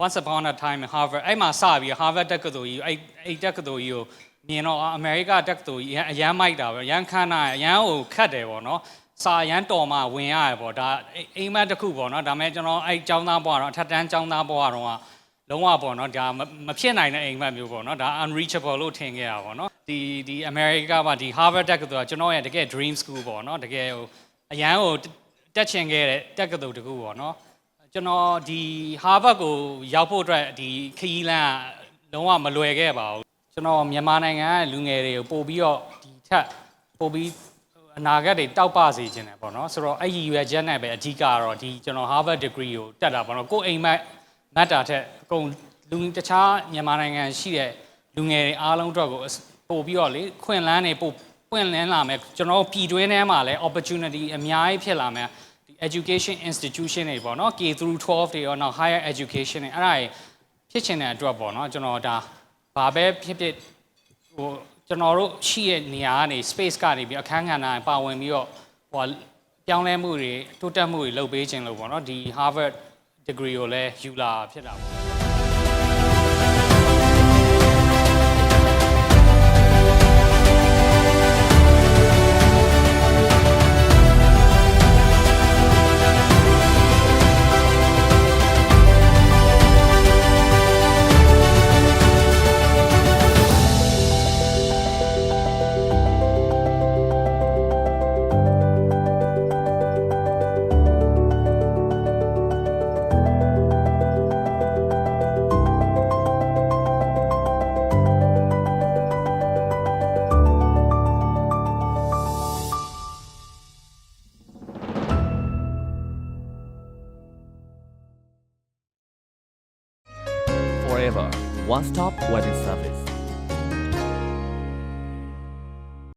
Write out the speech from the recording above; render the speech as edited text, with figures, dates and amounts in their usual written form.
once upon a time in Harvard အဲ့မှာစပြီး Harvard တက္ကသိုလ်ကြီးအဲ့တက္ကသိုလ်ကြီးကိုမြင်တော့ America တက္ကသိုလ်ကြီးအရန်မိုက်တာပဲအရန်ခမ်းနာအရန်ကိုခတ်တယ်ပေါ့နော်စာရန်တော်မှဝင်ရရပေါ့ဒါအိမ်မက်တစ်ခုပေါ့နော်ဒါမဲ့ကျွန်တော်အဲ့ကျောင်းသားဘွားတော့အထက်တန်းကျောင်းသားဘွားတော့လုံးဝပေါ့နော်ဒါမဖြစ်နိုင်တဲ့အိမ်မက်မျိုးပေါ့နော်ဒါ unreachable လို့ထင်ခဲ့ရပါပေါ့နော်ဒီ America မှာဒီ Harvard တက္ကသိုလ်ကကျွန်တော်ရဲ့တကယ် dream school ပေါ့နော်တကယ်ဟိုအရန်ကိုတက်ချင်ခဲ့တဲ့တက္ကသိုလ်တခုပေါ့နော်ကျွန်တော်ဒီ Harvard ကိုရောက်ဖို့အတွက်ဒီခရီးလမ်းလုံးဝမလွယ်ခဲ့ပါဘူးကျွန်တော်မြန်မာနိုင်ငံကလူငယ်တွေကိုပို့ပြီးတော့ဒီထက်ပို့ပြီးအနာဂတ်တွေတောက်ပစေခြင်းတယ်ပေါ့နော်ဆိုတော့အဲ့ဒီရွယ်ချက်နဲ့ပဲအဓိကတော့ဒီကျွန်တော် Harvard degree ကိုတက်တာပေါ့နော်ကိုယ်အိမ်မက်မတ်တာထက်အကုန်လူတခြားမြန်မာနိုင်ငံရှိတဲ့လူငယ်တွေအားလုံးအတွက်ကိုပို့ပြီးတော့လေခွင့်လန်းနေပို့ပွင့်လန်းလာမယ်ကျွန်တော်ပြည်တွင်းထဲမှာလည်း opportunity အများကြီးဖြစ်လာမယ်ဒီ education institution တွေပေါ့နော် K through 12တွေရောနောက် higher education တွေအဲ့ဒါဖြစ်ချင်တဲ့အတွက်ပေါ့နော်ကျွန်တော်ဒါဘာပဲဖြစ်ဖြစ်ဟိုကျွန်တော်တို့ရှိရဲ့နေရာကနေ space ကနေပြီးအခန်းကဏ္ဍပါဝင်ပြီးတော့ဟိုပြောင်းလဲမှုတွေတိုးတက်မှုတွေလုပ်ပေးခြင်းလို့ပေါ့နော်ဒီ Harvard degree ကိုလည်းယူလာဖြစ်တာပေါ့ Forever, one-stop wedding service.